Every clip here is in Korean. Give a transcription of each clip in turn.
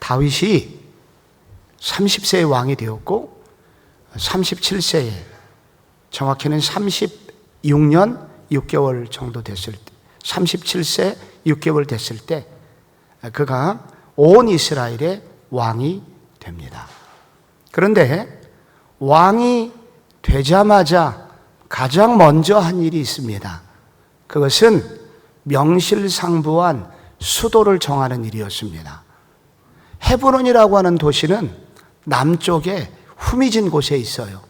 다윗이 30세의 왕이 되었고 37세에 정확히는 36년 6개월 정도 됐을 때 37세 6개월 됐을 때 그가 온 이스라엘의 왕이 됩니다. 그런데 왕이 되자마자 가장 먼저 한 일이 있습니다. 그것은 명실상부한 수도를 정하는 일이었습니다. 헤브론이라고 하는 도시는 남쪽에 후미진 곳에 있어요.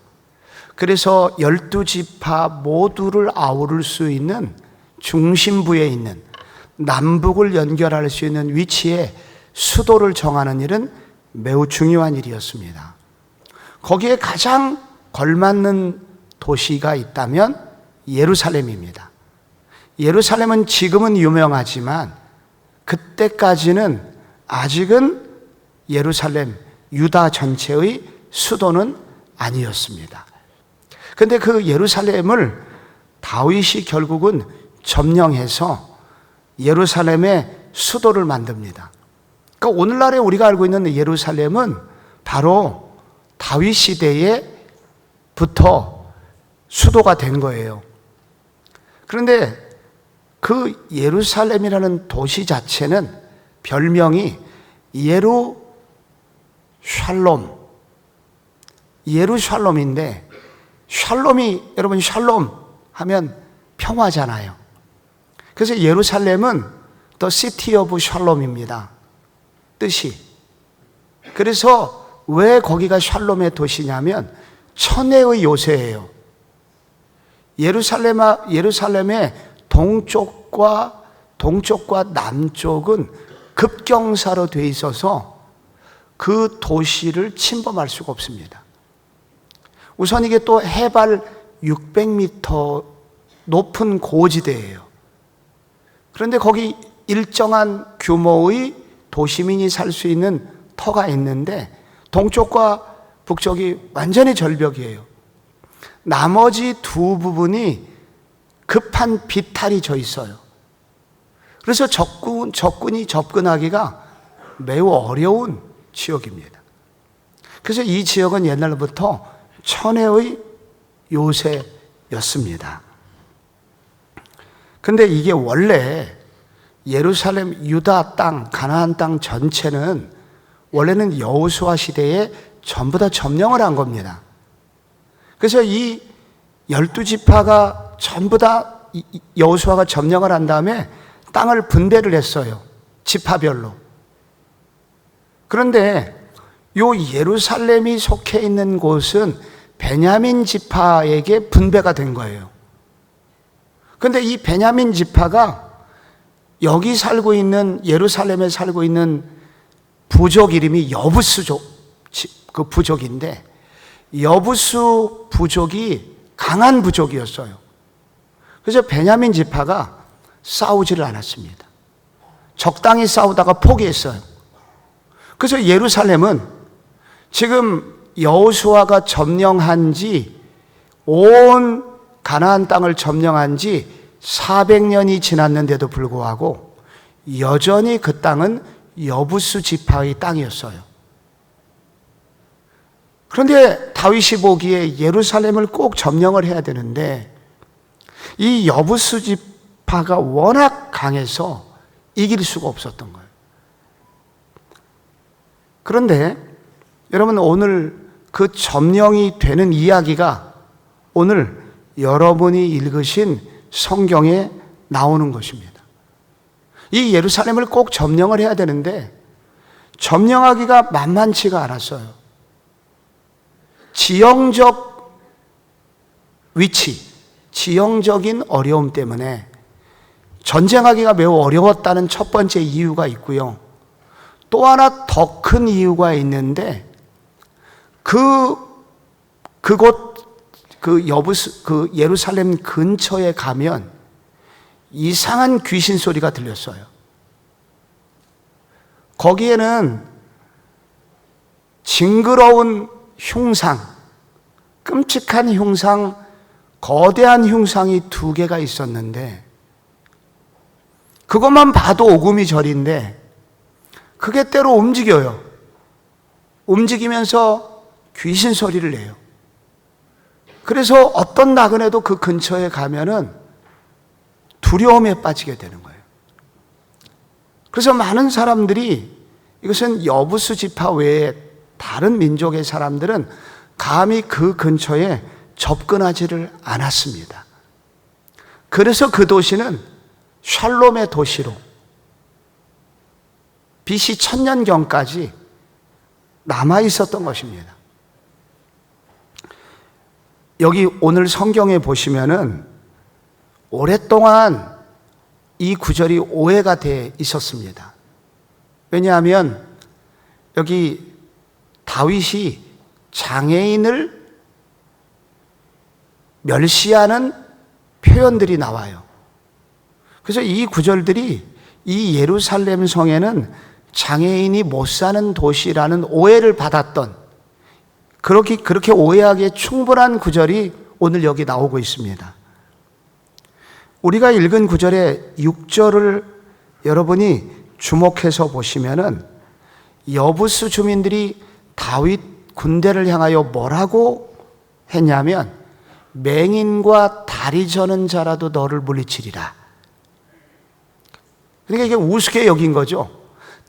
그래서 12지파 모두를 아우를 수 있는 중심부에 있는 남북을 연결할 수 있는 위치에 수도를 정하는 일은 매우 중요한 일이었습니다. 거기에 가장 걸맞는 도시가 있다면 예루살렘입니다. 예루살렘은 지금은 유명하지만 그때까지는 아직은 예루살렘, 유다 전체의 수도는 아니었습니다. 그런데 그 예루살렘을 다윗이 결국은 점령해서 예루살렘의 수도를 만듭니다. 그러니까 오늘날에 우리가 알고 있는 예루살렘은 바로 다윗 시대에부터 수도가 된 거예요. 그런데 그 예루살렘이라는 도시 자체는 별명이 예루샬롬인데 샬롬이 여러분 샬롬 하면 평화잖아요. 그래서 예루살렘은 The City of Shalom입니다. 뜻이. 그래서 왜 거기가 샬롬의 도시냐면 천혜의 요새예요. 예루살렘의 동쪽과 남쪽은 급경사로 돼 있어서 그 도시를 침범할 수가 없습니다. 우선 이게 또 해발 600m 높은 고지대예요. 그런데 거기 일정한 규모의 도시민이 살 수 있는 터가 있는데 동쪽과 북쪽이 완전히 절벽이에요. 나머지 두 부분이 급한 비탈이 져 있어요. 그래서 적군이 접근하기가 매우 어려운 지역입니다. 그래서 이 지역은 옛날부터 천혜의 요새였습니다. 근데 이게 원래 예루살렘, 유다 땅, 가나안 땅 전체는 원래는 여호수아 시대에 전부 다 점령을 한 겁니다. 그래서 이 12지파가 전부 다 여호수아가 점령을 한 다음에 땅을 분배를 했어요. 지파별로. 그런데 요 예루살렘이 속해 있는 곳은 베냐민 지파에게 분배가 된 거예요. 그런데 이 베냐민 지파가 여기 살고 있는 예루살렘에 살고 있는 부족 이름이 여부수족 그 부족인데 여부수 부족이 강한 부족이었어요. 그래서 베냐민 지파가 싸우지를 않았습니다. 적당히 싸우다가 포기했어요. 그래서 예루살렘은 지금 여호수아가 점령한 지 온 가나안 땅을 점령한 지 400년이 지났는데도 불구하고 여전히 그 땅은 여부수 지파의 땅이었어요. 그런데 다윗이 보기에 예루살렘을 꼭 점령을 해야 되는데 이 여부수 지파가 워낙 강해서 이길 수가 없었던 거예요. 그런데 여러분 오늘 그 점령이 되는 이야기가 오늘 여러분이 읽으신 성경에 나오는 것입니다. 이 예루살렘을 꼭 점령을 해야 되는데 점령하기가 만만치가 않았어요. 지형적 위치, 지형적인 어려움 때문에 전쟁하기가 매우 어려웠다는 첫 번째 이유가 있고요. 또 하나 더 큰 이유가 있는데 그 예루살렘 근처에 가면 이상한 귀신 소리가 들렸어요. 거기에는 징그러운 흉상, 끔찍한 흉상, 거대한 흉상이 2개가 있었는데 그것만 봐도 오금이 저린데 그게 때로 움직여요. 움직이면서 귀신 소리를 내요. 그래서 어떤 나그네도 그 근처에 가면은 두려움에 빠지게 되는 거예요. 그래서 많은 사람들이, 이것은 여부수 지파 외에 다른 민족의 사람들은 감히 그 근처에 접근하지를 않았습니다. 그래서 그 도시는 샬롬의 도시로 BC 1000년경까지 남아 있었던 것입니다. 여기 오늘 성경에 보시면은 오랫동안 이 구절이 오해가 돼 있었습니다. 왜냐하면 여기 다윗이 장애인을 멸시하는 표현들이 나와요. 그래서 이 구절들이 이 예루살렘 성에는 장애인이 못 사는 도시라는 오해를 받았던, 그렇게 오해하기에 충분한 구절이 오늘 여기 나오고 있습니다. 우리가 읽은 구절의 6절을 여러분이 주목해서 보시면은 여부수 주민들이 다윗 군대를 향하여 뭐라고 했냐면, 맹인과 다리 저는 자라도 너를 물리치리라. 그러니까 이게 우습게 여긴 거죠.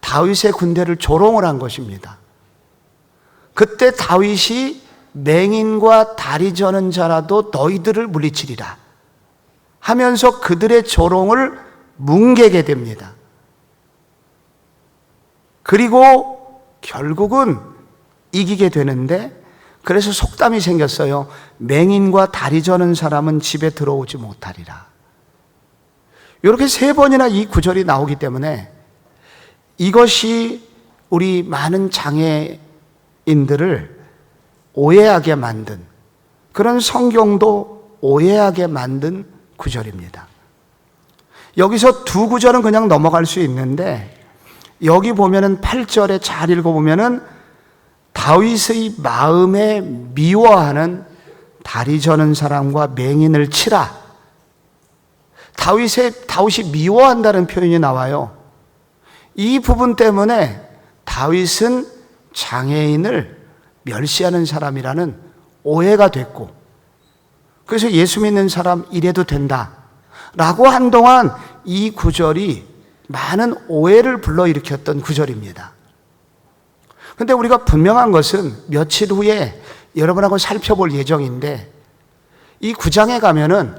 다윗의 군대를 조롱을 한 것입니다. 그때 다윗이 맹인과 다리 저는 자라도 너희들을 물리치리라 하면서 그들의 조롱을 뭉개게 됩니다. 그리고 결국은 이기게 되는데, 그래서 속담이 생겼어요. 맹인과 다리 저는 사람은 집에 들어오지 못하리라. 이렇게 3번이나 이 구절이 나오기 때문에 이것이 우리 많은 장애인들을 오해하게 만든, 그런 성경도 오해하게 만든 구절입니다. 여기서 두 구절은 그냥 넘어갈 수 있는데, 여기 보면은 8절에 잘 읽어보면은 다윗의 마음에 미워하는 다리 저는 사람과 맹인을 치라. 다윗이 미워한다는 표현이 나와요. 이 부분 때문에 다윗은 장애인을 멸시하는 사람이라는 오해가 됐고, 그래서 예수 믿는 사람 이래도 된다 라고 한동안 이 구절이 많은 오해를 불러일으켰던 구절입니다. 그런데 우리가 분명한 것은 며칠 후에 여러분하고 살펴볼 예정인데, 이 9장에 가면은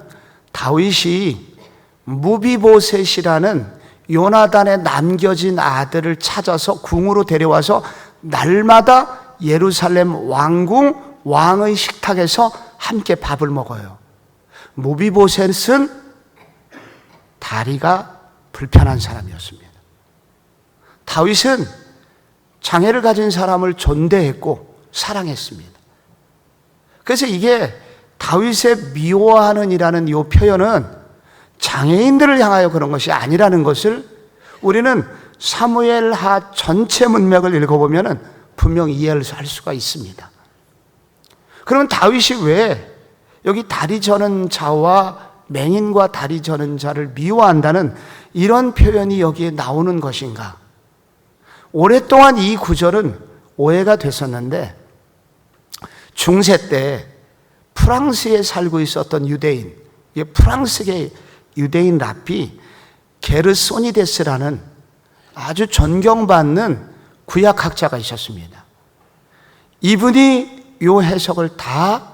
다윗이 무비보셋이라는 요나단의 남겨진 아들을 찾아서 궁으로 데려와서 날마다 예루살렘 왕궁 왕의 식탁에서 함께 밥을 먹어요. 무비보셋은 다리가 불편한 사람이었습니다. 다윗은 장애를 가진 사람을 존대했고 사랑했습니다. 그래서 이게 다윗의 미워하는 이라는 이 표현은 장애인들을 향하여 그런 것이 아니라는 것을 우리는 사무엘하 전체 문맥을 읽어보면 분명히 이해할 수가 있습니다. 그러면 다윗이 왜 여기 다리 저는 자와 맹인과 다리 저는 자를 미워한다는 이런 표현이 여기에 나오는 것인가? 오랫동안 이 구절은 오해가 됐었는데, 중세 때 프랑스에 살고 있었던 유대인, 프랑스계 유대인 랍비 게르소니데스라는 아주 존경받는 구약학자가 있었습니다. 이분이 이 해석을 다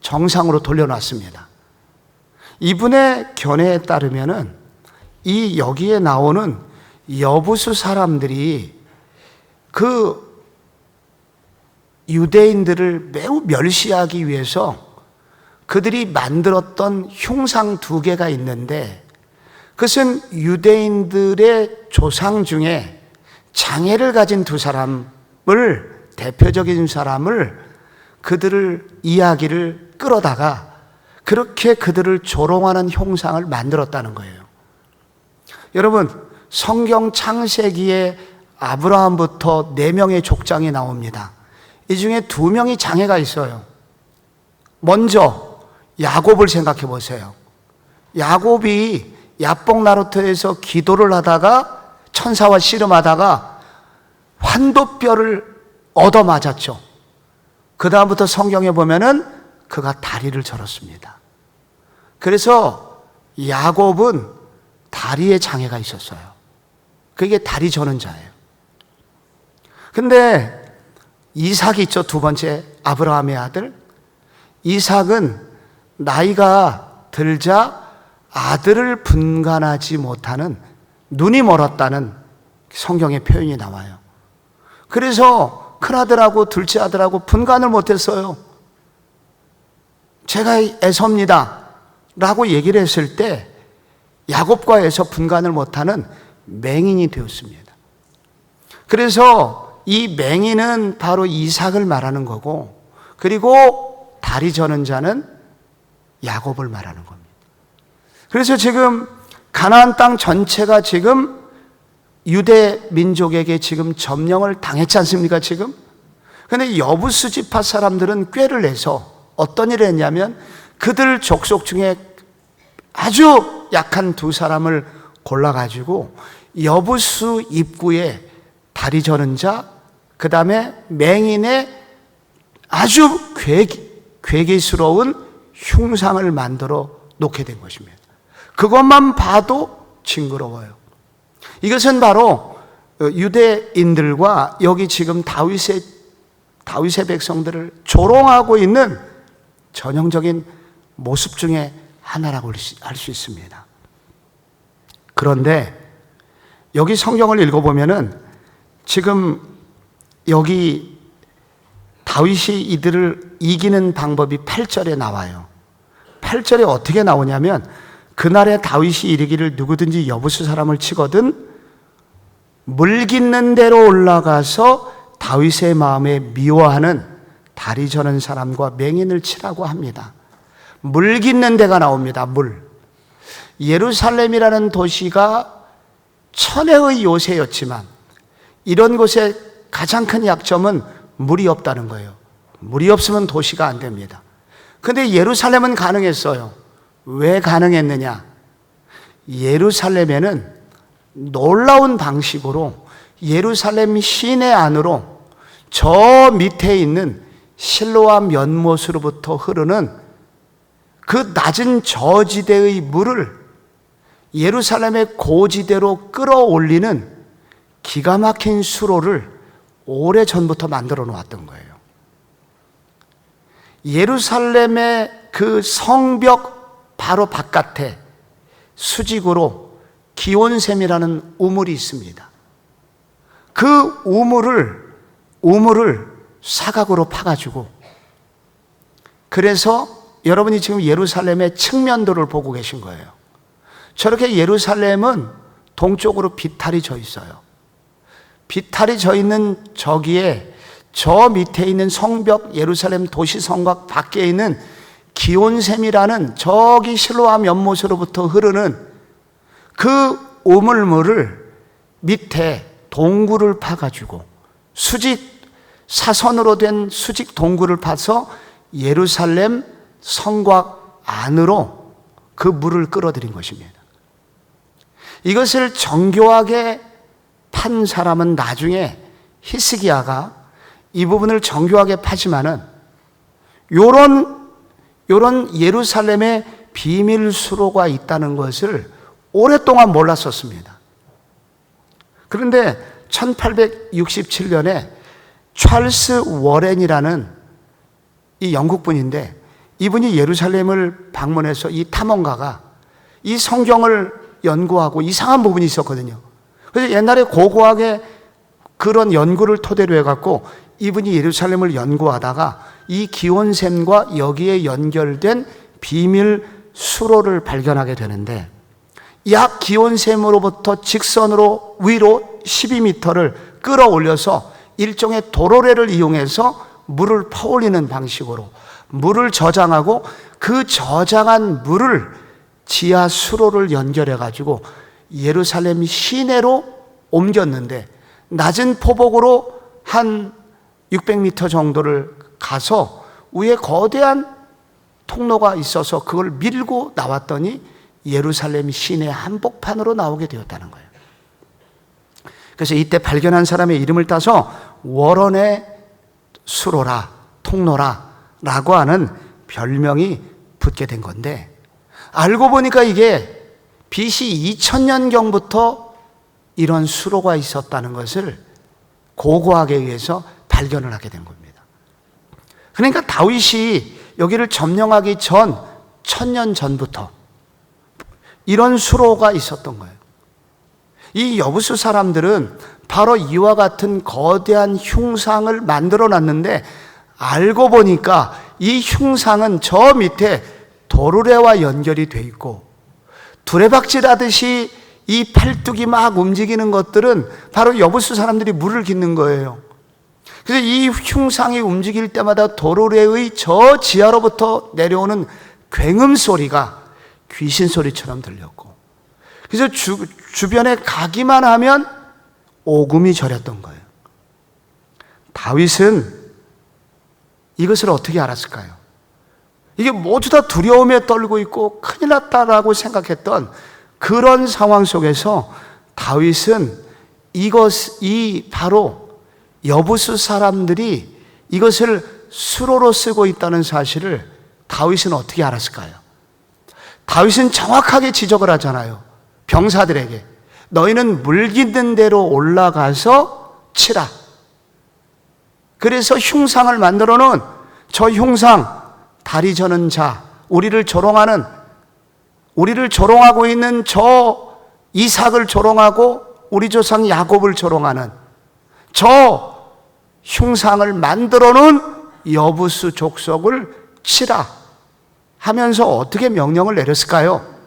정상으로 돌려놨습니다. 이분의 견해에 따르면은 이 여기에 나오는 여부수 사람들이 그 유대인들을 매우 멸시하기 위해서 그들이 만들었던 흉상 2개가 있는데, 그것은 유대인들의 조상 중에 장애를 가진 2사람을, 대표적인 사람을, 그들을 이야기를 끌어다가 그렇게 그들을 조롱하는 형상을 만들었다는 거예요. 여러분, 성경 창세기에 아브라함부터 4명의 족장이 나옵니다. 이 중에 2명이 장애가 있어요. 먼저 야곱을 생각해 보세요. 야곱이 야복 나루터에서 기도를 하다가 천사와 씨름하다가 한도뼈를 얻어맞았죠. 그 다음부터 성경에 보면은 그가 다리를 절었습니다. 그래서 야곱은 다리에 장애가 있었어요. 그게 다리 저는 자예요. 근데 이삭이 있죠. 두 번째 아브라함의 아들. 이삭은 나이가 들자 아들을 분간하지 못하는, 눈이 멀었다는 성경의 표현이 나와요. 그래서 큰아들하고 둘째 아들하고 분간을 못했어요. 제가 에서입니다 라고 얘기를 했을 때 야곱과 에서 분간을 못하는 맹인이 되었습니다. 그래서 이 맹인은 바로 이삭을 말하는 거고, 그리고 다리 저는 자는 야곱을 말하는 겁니다. 그래서 지금 가나안 땅 전체가 지금 유대 민족에게 지금 점령을 당했지 않습니까 지금? 그런데 여부수 지파 사람들은 꾀를 내서 어떤 일을 했냐면 그들 족속 중에 아주 약한 두 사람을 골라가지고 여부수 입구에 다리 저는 자, 그 다음에 맹인의 아주 괴기스러운 흉상을 만들어 놓게 된 것입니다. 그것만 봐도 징그러워요. 이것은 바로 유대인들과 여기 지금 다윗의 백성들을 조롱하고 있는 전형적인 모습 중에 하나라고 할 수 있습니다. 그런데 여기 성경을 읽어보면은 지금 여기 다윗이 이들을 이기는 방법이 8절에 나와요. 8절에 어떻게 나오냐면 그날에 다윗이 이르기를 누구든지 여부수 사람을 치거든 물 깃는 데로 올라가서 다윗의 마음에 미워하는 다리 저는 사람과 맹인을 치라고 합니다. 물 깃는 데가 나옵니다. 물. 예루살렘이라는 도시가 천혜의 요새였지만 이런 곳의 가장 큰 약점은 물이 없다는 거예요. 물이 없으면 도시가 안 됩니다. 그런데 예루살렘은 가능했어요. 왜 가능했느냐? 예루살렘에는 놀라운 방식으로 예루살렘 시내 안으로 저 밑에 있는 실로암 연못으로부터 흐르는 그 낮은 저지대의 물을 예루살렘의 고지대로 끌어올리는 기가 막힌 수로를 오래전부터 만들어 놓았던 거예요. 예루살렘의 그 성벽 바로 바깥에 수직으로 기온샘이라는 우물이 있습니다. 그 우물을 사각으로 파가지고, 그래서 여러분이 지금 예루살렘의 측면도를 보고 계신 거예요. 저렇게 예루살렘은 동쪽으로 비탈이 져 있어요. 비탈이 져 있는 저기에 저 밑에 있는 성벽 예루살렘 도시 성곽 밖에 있는 기온샘이라는 저기 실로암 연못으로부터 흐르는 그 우물물을 밑에 동굴을 파가지고 수직 사선으로 된 수직 동굴을 파서 예루살렘 성곽 안으로 그 물을 끌어들인 것입니다. 이것을 정교하게 판 사람은 나중에 히스기야가 이 부분을 정교하게 파지만은 요런 예루살렘의 비밀 수로가 있다는 것을 오랫동안 몰랐었습니다. 그런데 1867년에 찰스 워렌이라는 이 영국분인데, 이분이 예루살렘을 방문해서 이 탐험가가 이 성경을 연구하고 이상한 부분이 있었거든요. 그래서 옛날에 고고하게 그런 연구를 토대로 해갖고 이분이 예루살렘을 연구하다가 이 기온샘과 여기에 연결된 비밀 수로를 발견하게 되는데, 약 기온샘으로부터 직선으로 위로 12m를 끌어올려서 일종의 도로래를 이용해서 물을 퍼올리는 방식으로 물을 저장하고 그 저장한 물을 지하 수로를 연결해 가지고 예루살렘 시내로 옮겼는데, 낮은 포복으로 한 600m 정도를 가서 위에 거대한 통로가 있어서 그걸 밀고 나왔더니 예루살렘 시내 한복판으로 나오게 되었다는 거예요. 그래서 이때 발견한 사람의 이름을 따서 월원의 수로라, 통로라 라고 하는 별명이 붙게 된 건데, 알고 보니까 이게 BC 2000년경부터 이런 수로가 있었다는 것을 고고학에 의해서 발견을 하게 된 겁니다. 그러니까 다윗이 여기를 점령하기 전 1000년 전부터 이런 수로가 있었던 거예요. 이 여부수 사람들은 바로 이와 같은 거대한 흉상을 만들어 놨는데, 알고 보니까 이 흉상은 저 밑에 도르래와 연결이 돼 있고, 두레박질하듯이 이 팔뚝이 막 움직이는 것들은 바로 여부수 사람들이 물을 깃는 거예요. 그래서 이 흉상이 움직일 때마다 도르래의 저 지하로부터 내려오는 굉음 소리가 귀신 소리처럼 들렸고, 그래서 주변에 가기만 하면 오금이 저렸던 거예요. 다윗은 이것을 어떻게 알았을까요? 이게 모두 다 두려움에 떨고 있고 큰일 났다라고 생각했던 그런 상황 속에서 다윗은 바로 여부수 사람들이 이것을 수로로 쓰고 있다는 사실을 다윗은 어떻게 알았을까요? 다윗은 정확하게 지적을 하잖아요. 병사들에게 너희는 물깃는 대로 올라가서 치라. 그래서 흉상을 만들어 놓은 저 흉상, 다리 저는 자, 우리를 조롱하고 있는 저 이삭을 조롱하고 우리 조상 야곱을 조롱하는 저 흉상을 만들어 놓은 여부수 족속을 치라 하면서 어떻게 명령을 내렸을까요?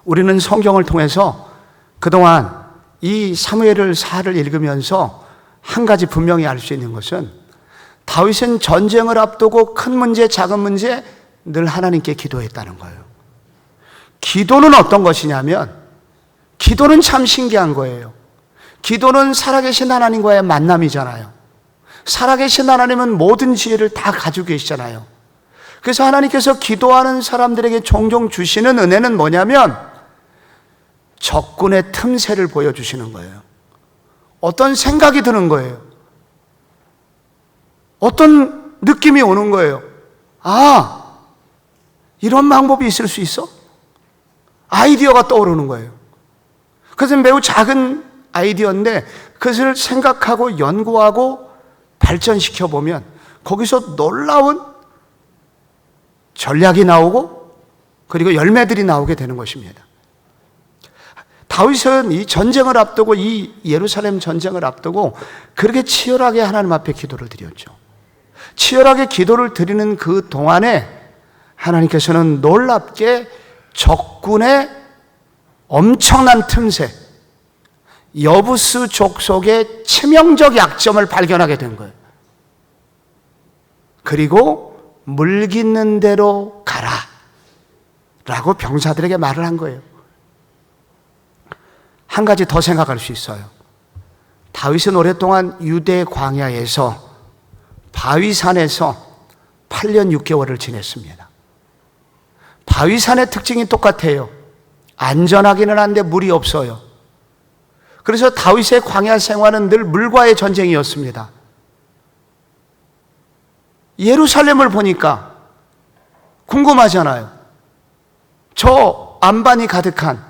우리는 성경을 통해서 그동안 이 사무엘 사를 읽으면서 한 가지 분명히 알 수 있는 것은, 다윗은 전쟁을 앞두고 큰 문제, 작은 문제 늘 하나님께 기도했다는 거예요. 기도는 어떤 것이냐면, 기도는 참 신기한 거예요. 기도는 살아계신 하나님과의 만남이잖아요. 살아계신 하나님은 모든 지혜를 다 가지고 계시잖아요. 그래서 하나님께서 기도하는 사람들에게 종종 주시는 은혜는 뭐냐면 적군의 틈새를 보여주시는 거예요. 어떤 생각이 드는 거예요. 어떤 느낌이 오는 거예요. 아, 이런 방법이 있을 수 있어? 아이디어가 떠오르는 거예요. 그것은 매우 작은 아이디어인데 그것을 생각하고 연구하고 발전시켜 보면 거기서 놀라운 전략이 나오고 그리고 열매들이 나오게 되는 것입니다. 다윗은 이 전쟁을 앞두고, 이 예루살렘 전쟁을 앞두고 그렇게 치열하게 하나님 앞에 기도를 드렸죠. 치열하게 기도를 드리는 그 동안에 하나님께서는 놀랍게 적군의 엄청난 틈새, 여부스 족속의 치명적 약점을 발견하게 된 거예요. 그리고 물깃는 대로 가라 라고 병사들에게 말을 한 거예요. 한 가지 더 생각할 수 있어요. 다윗은 오랫동안 유대 광야에서 바위산에서 8년 6개월을 지냈습니다. 바위산의 특징이 똑같아요. 안전하기는 한데 물이 없어요. 그래서 다윗의 광야 생활은 늘 물과의 전쟁이었습니다. 예루살렘을 보니까 궁금하잖아요. 저 안반이 가득한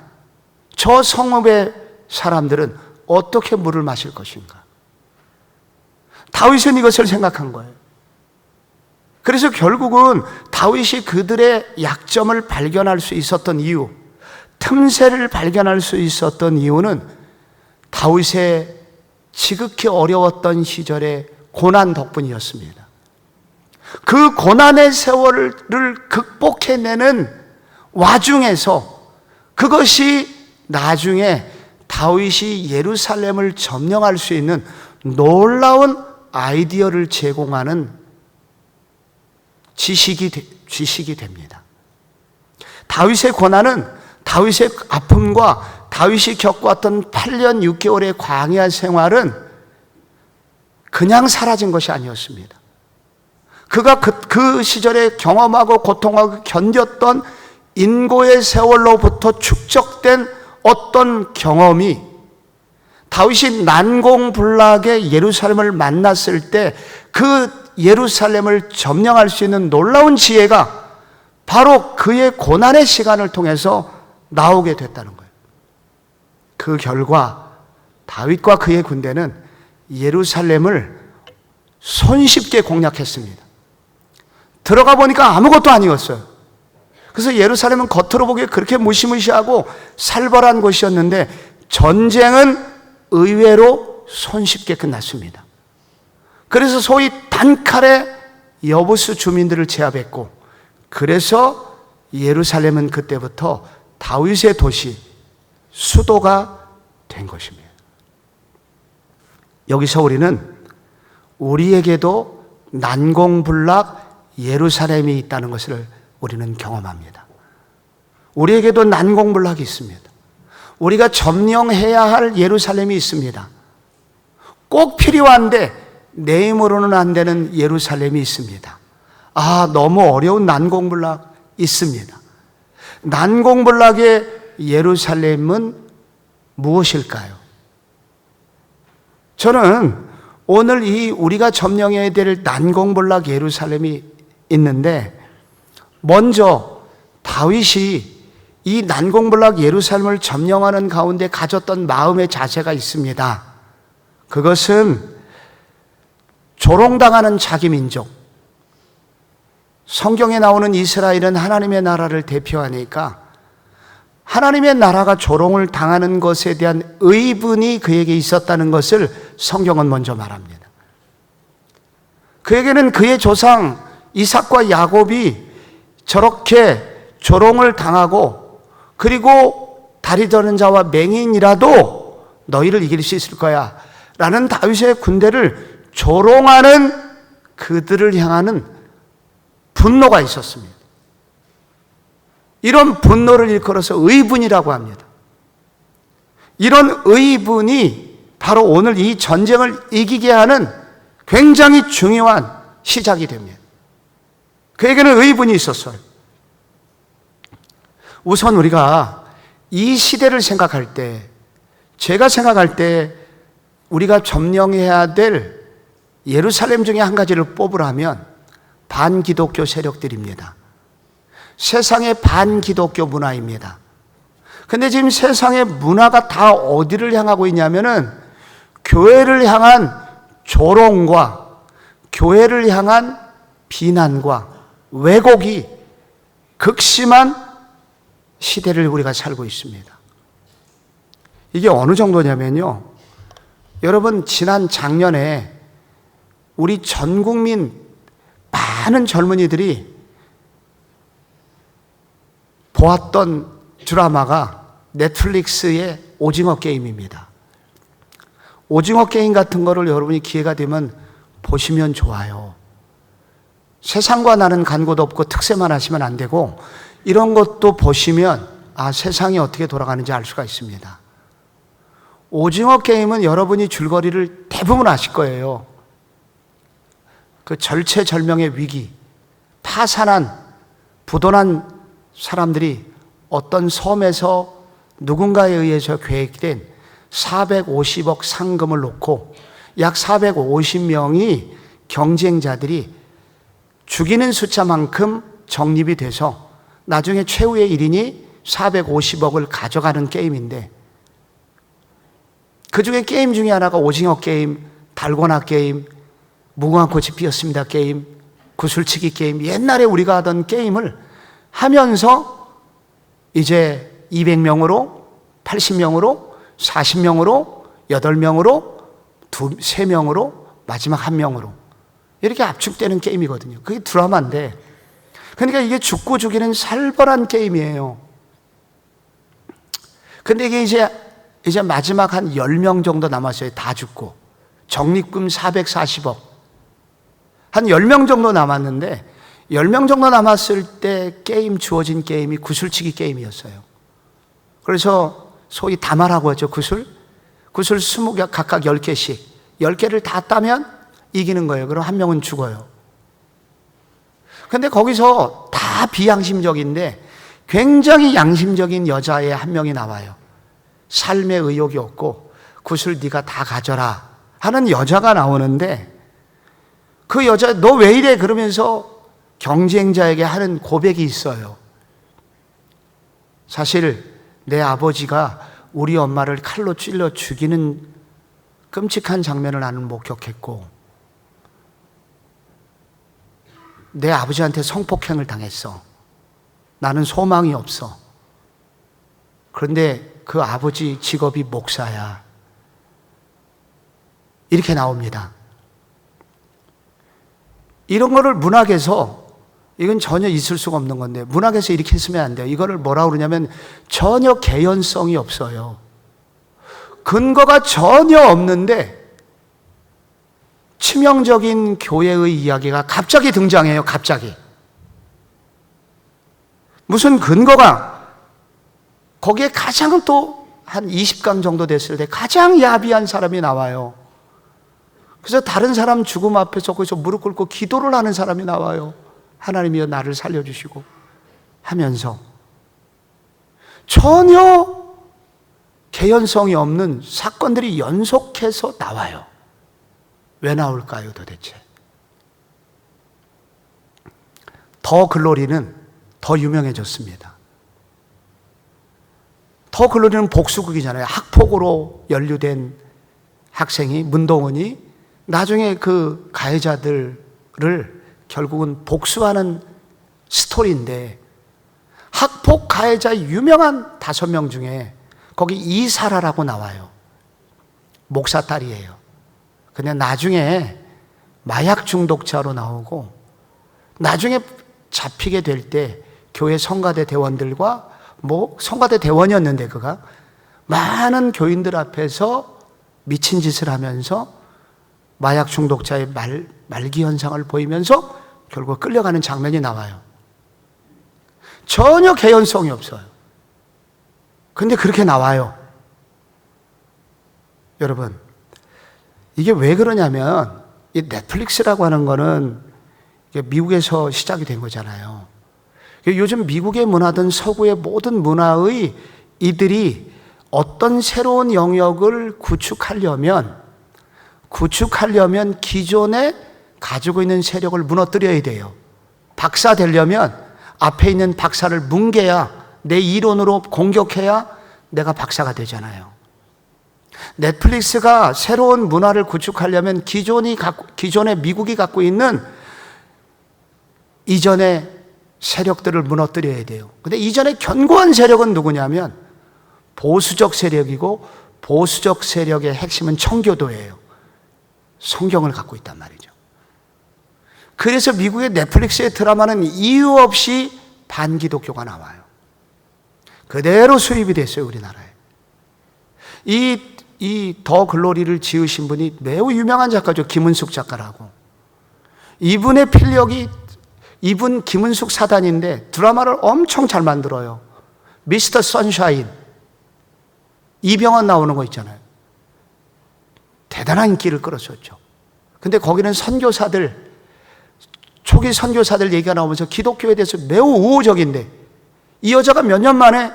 저 성읍의 사람들은 어떻게 물을 마실 것인가? 다윗은 이것을 생각한 거예요. 그래서 결국은 다윗이 그들의 약점을 발견할 수 있었던 이유, 틈새를 발견할 수 있었던 이유는 다윗의 지극히 어려웠던 시절의 고난 덕분이었습니다. 그 고난의 세월을 극복해내는 와중에서 그것이 나중에 다윗이 예루살렘을 점령할 수 있는 놀라운 아이디어를 제공하는 지식이 됩니다. 다윗의 고난은 다윗의 아픔과 다윗이 겪어왔던 8년 6개월의 광야 생활은 그냥 사라진 것이 아니었습니다. 그가 그 시절에 경험하고 고통하고 견뎠던 인고의 세월로부터 축적된 어떤 경험이 다윗이 난공불락의 예루살렘을 만났을 때 그 예루살렘을 점령할 수 있는 놀라운 지혜가 바로 그의 고난의 시간을 통해서 나오게 됐다는 거예요. 그 결과 다윗과 그의 군대는 예루살렘을 손쉽게 공략했습니다. 들어가 보니까 아무것도 아니었어요. 그래서 예루살렘은 겉으로 보기에 그렇게 무시무시하고 살벌한 곳이었는데 전쟁은 의외로 손쉽게 끝났습니다. 그래서 소위 단칼에 여부수 주민들을 제압했고, 그래서 예루살렘은 그때부터 다윗의 도시, 수도가 된 것입니다. 여기서 우리는 우리에게도 난공불락 예루살렘이 있다는 것을 우리는 경험합니다. 우리에게도 난공불락이 있습니다. 우리가 점령해야 할 예루살렘이 있습니다. 꼭 필요한데 내 힘으로는 안 되는 예루살렘이 있습니다. 너무 어려운 난공불락 있습니다. 난공불락의 예루살렘은 무엇일까요? 저는 오늘 이 우리가 점령해야 될 난공불락 예루살렘이 있는데, 먼저 다윗이 이 난공불락 예루살렘을 점령하는 가운데 가졌던 마음의 자세가 있습니다. 그것은 조롱당하는 자기 민족, 성경에 나오는 이스라엘은 하나님의 나라를 대표하니까 하나님의 나라가 조롱을 당하는 것에 대한 의분이 그에게 있었다는 것을 성경은 먼저 말합니다. 그에게는 그의 조상 이삭과 야곱이 저렇게 조롱을 당하고, 그리고 다리 저는 자와 맹인이라도 너희를 이길 수 있을 거야 라는 다윗의 군대를 조롱하는 그들을 향하는 분노가 있었습니다. 이런 분노를 일컬어서 의분이라고 합니다. 이런 의분이 바로 오늘 이 전쟁을 이기게 하는 굉장히 중요한 시작이 됩니다. 그에게는 의분이 있었어요. 우선 우리가 이 시대를 생각할 때, 제가 생각할 때 우리가 점령해야 될 예루살렘 중에 한 가지를 뽑으라면 반기독교 세력들입니다. 세상의 반기독교 문화입니다. 근데 지금 세상의 문화가 다 어디를 향하고 있냐면은 교회를 향한 조롱과 교회를 향한 비난과 왜곡이 극심한 시대를 우리가 살고 있습니다. 이게 어느 정도냐면요, 여러분, 지난 작년에 우리 전 국민 많은 젊은이들이 보았던 드라마가 넷플릭스의 오징어 게임입니다. 오징어 게임 같은 거를 여러분이 기회가 되면 보시면 좋아요. 세상과 나는 간 곳 없고 특세만 하시면 안 되고, 이런 것도 보시면 세상이 어떻게 돌아가는지 알 수가 있습니다. 오징어 게임은 여러분이 줄거리를 대부분 아실 거예요. 그 절체절명의 위기, 파산한, 부도난 사람들이 어떤 섬에서 누군가에 의해서 계획된 450억 상금을 놓고 약 450명이 경쟁자들이 죽이는 숫자만큼 적립이 돼서 나중에 최후의 1인이 450억을 가져가는 게임인데, 그 중에 게임 중에 하나가 오징어 게임, 달고나 게임, 무궁화 꽃이 피었습니다 게임, 구슬치기 게임, 옛날에 우리가 하던 게임을 하면서 이제 200명으로, 80명으로, 40명으로, 8명으로, 3명으로, 마지막 1명으로 이렇게 압축되는 게임이거든요. 그게 드라마인데, 그러니까 이게 죽고 죽이는 살벌한 게임이에요. 근데 이게 이제 마지막 한 10명 정도 남았어요. 다 죽고. 적립금 440억. 한 10명 정도 남았는데, 10명 정도 남았을 때 주어진 게임이 구슬치기 게임이었어요. 그래서 소위 다마라고 하죠, 구슬. 구슬 20개, 각각 10개씩. 10개를 다 따면 이기는 거예요. 그럼 한 명은 죽어요. 근데 거기서 다 비양심적인데 굉장히 양심적인 여자애 한 명이 나와요. 삶의 의욕이 없고, 굿을 네가 다 가져라 하는 여자가 나오는데, 그 여자 너 왜 이래 그러면서 경쟁자에게 하는 고백이 있어요. 사실 내 아버지가 우리 엄마를 칼로 찔러 죽이는 끔찍한 장면을 나는 목격했고, 내 아버지한테 성폭행을 당했어. 나는 소망이 없어. 그런데 그 아버지 직업이 목사야. 이렇게 나옵니다. 이런 거를 문학에서, 이건 전혀 있을 수가 없는 건데, 문학에서 이렇게 쓰면 안 돼요. 이거를 뭐라고 그러냐면 전혀 개연성이 없어요. 근거가 전혀 없는데 치명적인 교회의 이야기가 갑자기 등장해요. 갑자기. 무슨 근거가, 거기에 가장 또 한 20강 정도 됐을 때 가장 야비한 사람이 나와요. 그래서 다른 사람 죽음 앞에서 거기서 무릎 꿇고 기도를 하는 사람이 나와요. 하나님이여 나를 살려주시고 하면서 전혀 개연성이 없는 사건들이 연속해서 나와요. 왜 나올까요 도대체? 더 글로리는 더 유명해졌습니다. 더 글로리는 복수극이잖아요. 학폭으로 연루된 학생이, 문동은이 나중에 그 가해자들을 결국은 복수하는 스토리인데, 학폭 가해자 유명한 5명 중에 거기 이사라라고 나와요. 목사 딸이에요. 근데 나중에 마약 중독자로 나오고, 나중에 잡히게 될 때 교회 성가대 대원들과, 성가대 대원이었는데 그가 많은 교인들 앞에서 미친 짓을 하면서 마약 중독자의 말기 현상을 보이면서 결국 끌려가는 장면이 나와요. 전혀 개연성이 없어요. 근데 그렇게 나와요. 여러분, 이게 왜 그러냐면, 이 넷플릭스라고 하는 거는 미국에서 시작이 된 거잖아요. 요즘 미국의 문화든 서구의 모든 문화의 이들이 어떤 새로운 영역을 구축하려면 기존에 가지고 있는 세력을 무너뜨려야 돼요. 박사 되려면 앞에 있는 박사를 뭉개야, 내 이론으로 공격해야 내가 박사가 되잖아요. 넷플릭스가 새로운 문화를 구축하려면 기존의 미국이 갖고 있는 이전의 세력들을 무너뜨려야 돼요. 근데 이전에 견고한 세력은 누구냐면 보수적 세력이고, 보수적 세력의 핵심은 청교도예요. 성경을 갖고 있단 말이죠. 그래서 미국의 넷플릭스의 드라마는 이유 없이 반기독교가 나와요. 그대로 수입이 됐어요, 우리나라에. 이 더 글로리를 지으신 분이 매우 유명한 작가죠. 김은숙 작가라고. 이분의 필력이, 이분 김은숙 사단인데 드라마를 엄청 잘 만들어요. 미스터 선샤인, 이병헌 나오는 거 있잖아요. 대단한 인기를 끌었었죠. 근데 거기는 선교사들, 초기 선교사들 얘기가 나오면서 기독교에 대해서 매우 우호적인데, 이 여자가 몇 년 만에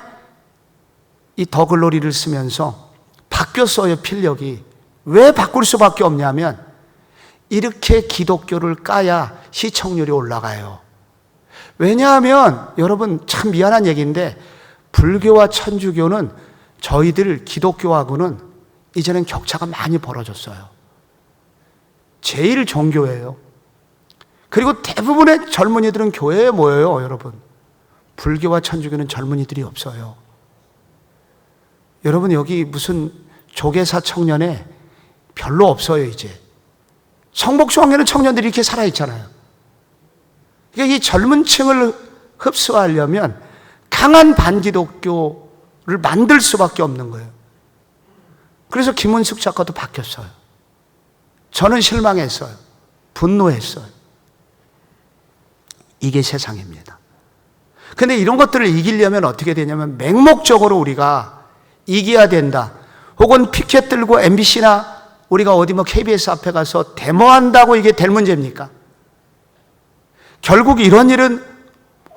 이 더 글로리를 쓰면서 바뀌었어요. 필력이. 왜 바꿀 수밖에 없냐면, 이렇게 기독교를 까야 시청률이 올라가요. 왜냐하면 여러분, 참 미안한 얘기인데, 불교와 천주교는 저희들 기독교하고는 이제는 격차가 많이 벌어졌어요. 제일 종교예요. 그리고 대부분의 젊은이들은 교회에 모여요. 여러분, 불교와 천주교는 젊은이들이 없어요. 여러분, 여기 무슨 조계사 청년에 별로 없어요. 이제 성복중앙교는 청년들이 이렇게 살아있잖아요. 그러니까 이 젊은 층을 흡수하려면 강한 반기독교를 만들 수밖에 없는 거예요. 그래서 김은숙 작가도 바뀌었어요. 저는 실망했어요. 분노했어요. 이게 세상입니다. 근데 이런 것들을 이기려면 어떻게 되냐면, 맹목적으로 우리가 이겨야 된다. 혹은 피켓 들고 MBC나 우리가 어디 KBS 앞에 가서 데모한다고 이게 될 문제입니까? 결국 이런 일은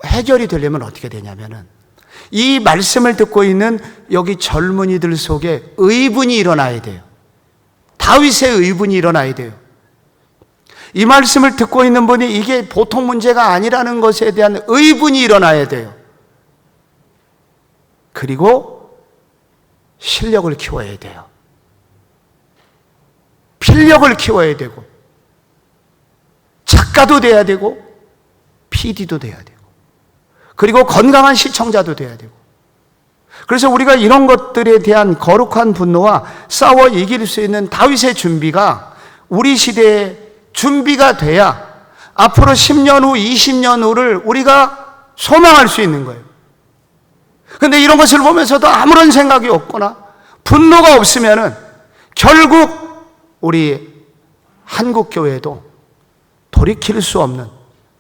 해결이 되려면 어떻게 되냐면은, 이 말씀을 듣고 있는 여기 젊은이들 속에 의분이 일어나야 돼요. 다윗의 의분이 일어나야 돼요. 이 말씀을 듣고 있는 분이 이게 보통 문제가 아니라는 것에 대한 의분이 일어나야 돼요. 그리고 실력을 키워야 돼요. 필력을 키워야 되고, 작가도 돼야 되고, PD도 돼야 되고, 그리고 건강한 시청자도 돼야 되고. 그래서 우리가 이런 것들에 대한 거룩한 분노와 싸워 이길 수 있는 다윗의 준비가 우리 시대에 준비가 돼야 앞으로 10년 후, 20년 후를 우리가 소망할 수 있는 거예요. 그런데 이런 것을 보면서도 아무런 생각이 없거나 분노가 없으면은 결국 우리 한국교회도 돌이킬 수 없는,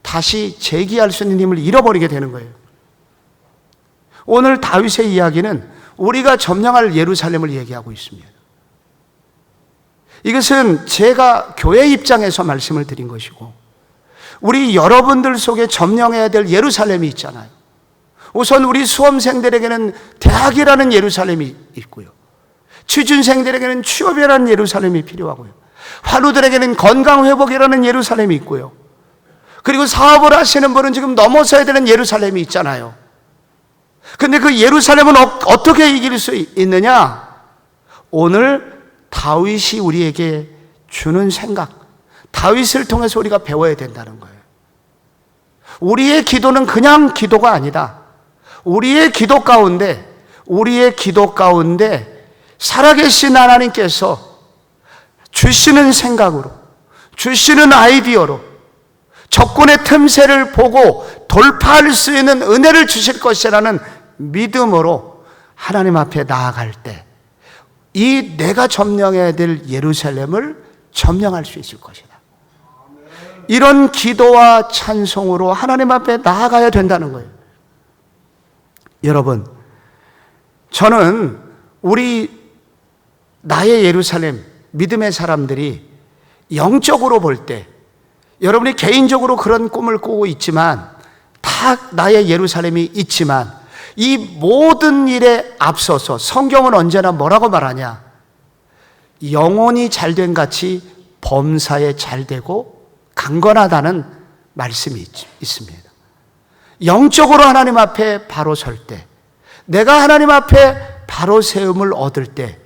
다시 재기할 수 있는 힘을 잃어버리게 되는 거예요. 오늘 다윗의 이야기는 우리가 점령할 예루살렘을 얘기하고 있습니다. 이것은 제가 교회 입장에서 말씀을 드린 것이고, 우리 여러분들 속에 점령해야 될 예루살렘이 있잖아요. 우선 우리 수험생들에게는 대학이라는 예루살렘이 있고요, 취준생들에게는 취업이라는 예루살렘이 필요하고요, 환우들에게는 건강회복이라는 예루살렘이 있고요, 그리고 사업을 하시는 분은 지금 넘어서야 되는 예루살렘이 있잖아요. 근데 그 예루살렘은 어떻게 이길 수 있느냐? 오늘 다윗이 우리에게 주는 생각, 다윗을 통해서 우리가 배워야 된다는 거예요. 우리의 기도는 그냥 기도가 아니다. 우리의 기도 가운데 살아계신 하나님께서 주시는 생각으로, 주시는 아이디어로 적군의 틈새를 보고 돌파할 수 있는 은혜를 주실 것이라는 믿음으로 하나님 앞에 나아갈 때 이 내가 점령해야 될 예루살렘을 점령할 수 있을 것이다. 이런 기도와 찬송으로 하나님 앞에 나아가야 된다는 거예요. 여러분, 저는 나의 예루살렘, 믿음의 사람들이 영적으로 볼 때, 여러분이 개인적으로 그런 꿈을 꾸고 있지만, 다 나의 예루살렘이 있지만, 이 모든 일에 앞서서 성경은 언제나 뭐라고 말하냐? 영혼이 잘된 같이 범사에 잘되고 강건하다는 말씀이 있습니다. 영적으로 하나님 앞에 바로 설 때, 내가 하나님 앞에 바로 세움을 얻을 때,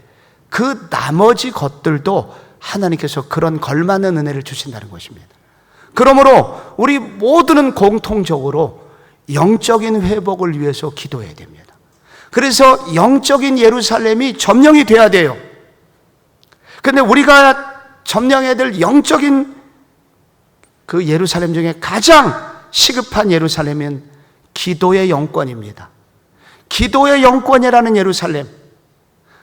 그 나머지 것들도 하나님께서 그런 걸맞는 은혜를 주신다는 것입니다. 그러므로 우리 모두는 공통적으로 영적인 회복을 위해서 기도해야 됩니다. 그래서 영적인 예루살렘이 점령이 돼야 돼요. 근데 우리가 점령해야 될 영적인 그 예루살렘 중에 가장 시급한 예루살렘은 기도의 영권입니다. 기도의 영권이라는 예루살렘.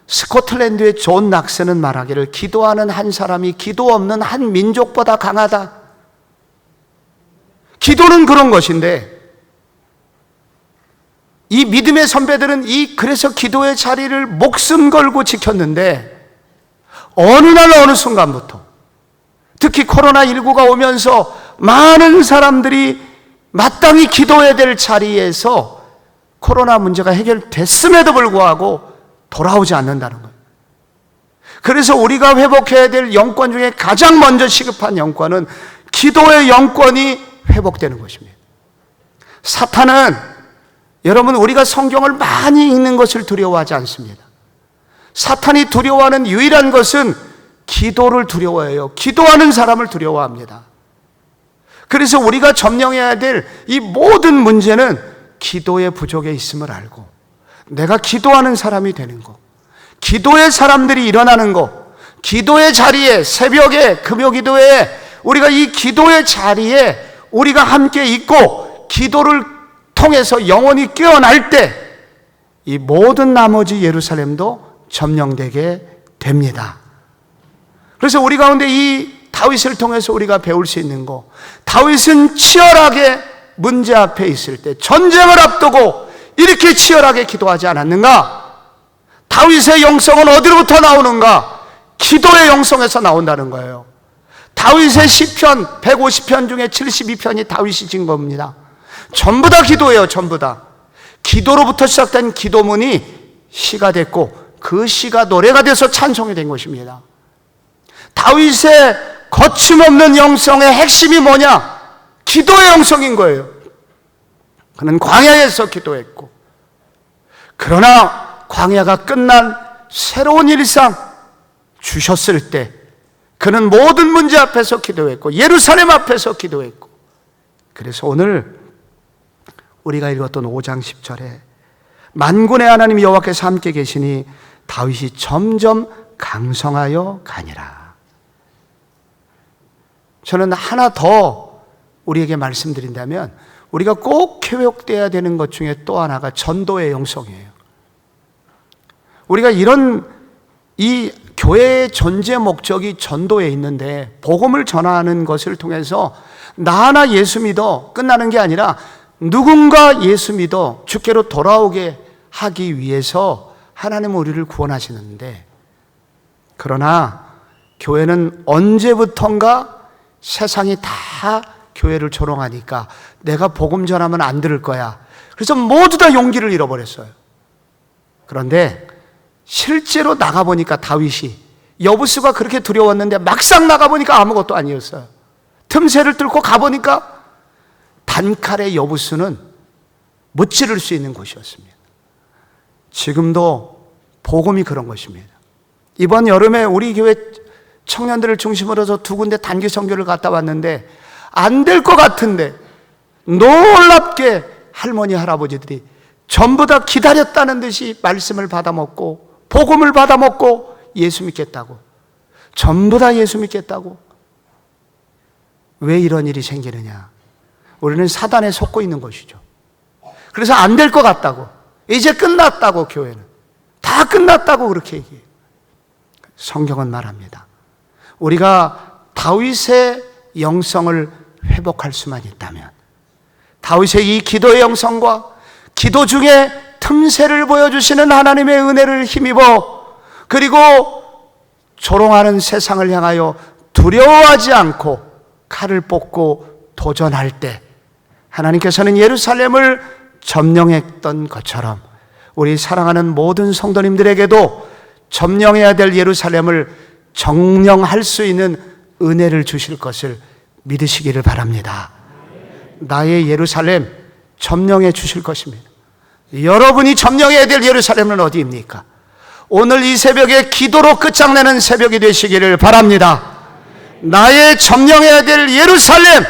스코틀랜드의 존 낙스는 말하기를, 기도하는 한 사람이 기도 없는 한 민족보다 강하다. 기도는 그런 것인데, 이 믿음의 선배들은 그래서 기도의 자리를 목숨 걸고 지켰는데, 어느 날 어느 순간부터, 특히 코로나19가 오면서 많은 사람들이 마땅히 기도해야 될 자리에서 코로나 문제가 해결됐음에도 불구하고 돌아오지 않는다는 거예요. 그래서 우리가 회복해야 될 영권 중에 가장 먼저 시급한 영권은 기도의 영권이 회복되는 것입니다. 사탄은, 여러분, 우리가 성경을 많이 읽는 것을 두려워하지 않습니다. 사탄이 두려워하는 유일한 것은 기도를 두려워해요. 기도하는 사람을 두려워합니다. 그래서 우리가 점령해야 될 이 모든 문제는 기도의 부족에 있음을 알고, 내가 기도하는 사람이 되는 것, 기도의 사람들이 일어나는 것, 기도의 자리에, 새벽에, 금요기도에, 우리가 이 기도의 자리에 우리가 함께 있고 기도를 통해서 영혼이 깨어날 때 이 모든 나머지 예루살렘도 점령되게 됩니다. 그래서 우리 가운데 이 다윗을 통해서 우리가 배울 수 있는 거, 다윗은 치열하게 문제 앞에 있을 때, 전쟁을 앞두고 이렇게 치열하게 기도하지 않았는가? 다윗의 영성은 어디로부터 나오는가? 기도의 영성에서 나온다는 거예요. 다윗의 시편 150편 중에 72편이 다윗이 진 겁니다. 전부 다 기도예요. 전부 다. 기도로부터 시작된 기도문이 시가 됐고 그 시가 노래가 돼서 찬송이 된 것입니다. 다윗의 거침없는 영성의 핵심이 뭐냐? 기도의 영성인 거예요. 그는 광야에서 기도했고, 그러나 광야가 끝난 새로운 일상 주셨을 때 그는 모든 문제 앞에서 기도했고 예루살렘 앞에서 기도했고, 그래서 오늘 우리가 읽었던 5장 10절에 만군의 하나님 여호와께서 함께 계시니 다윗이 점점 강성하여 가니라. 저는 하나 더 우리에게 말씀드린다면 우리가 꼭 교육되어야 되는 것 중에 또 하나가 전도의 영성이에요. 우리가 이 교회의 전제 목적이 전도에 있는데 복음을 전하는 것을 통해서 나 하나 예수 믿어 끝나는 게 아니라 누군가 예수 믿어 주께로 돌아오게 하기 위해서 하나님은 우리를 구원하시는데, 그러나 교회는 언제부턴가 세상이 다 교회를 조롱하니까 내가 복음 전하면 안 들을 거야. 그래서 모두 다 용기를 잃어버렸어요. 그런데 실제로 나가보니까 다윗이, 여부수가 그렇게 두려웠는데 막상 나가보니까 아무것도 아니었어요. 틈새를 뚫고 가보니까 단칼에 여부수는 무찌를 수 있는 곳이었습니다. 지금도 복음이 그런 것입니다. 이번 여름에 우리 교회 청년들을 중심으로 해서 2군데 단기 선교를 갔다 왔는데 안 될 것 같은데 놀랍게 할머니 할아버지들이 전부 다 기다렸다는 듯이 말씀을 받아먹고 복음을 받아먹고 예수 믿겠다고, 전부 다 예수 믿겠다고. 왜 이런 일이 생기느냐? 우리는 사단에 속고 있는 것이죠. 그래서 안 될 것 같다고, 이제 끝났다고, 교회는 다 끝났다고 그렇게 얘기해요. 성경은 말합니다. 우리가 다윗의 영성을 회복할 수만 있다면, 다윗의 이 기도의 영성과 기도 중에 틈새를 보여주시는 하나님의 은혜를 힘입어, 그리고 조롱하는 세상을 향하여 두려워하지 않고 칼을 뽑고 도전할 때 하나님께서는 예루살렘을 점령했던 것처럼 우리 사랑하는 모든 성도님들에게도 점령해야 될 예루살렘을 정령할 수 있는 은혜를 주실 것을 믿으시기를 바랍니다. 나의 예루살렘 점령해 주실 것입니다. 여러분이 점령해야 될 예루살렘은 어디입니까? 오늘 이 새벽에 기도로 끝장내는 새벽이 되시기를 바랍니다. 나의 점령해야 될 예루살렘,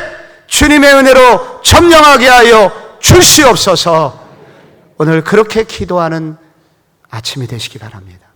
주님의 은혜로 점령하게 하여 주시옵소서. 오늘 그렇게 기도하는 아침이 되시기 바랍니다.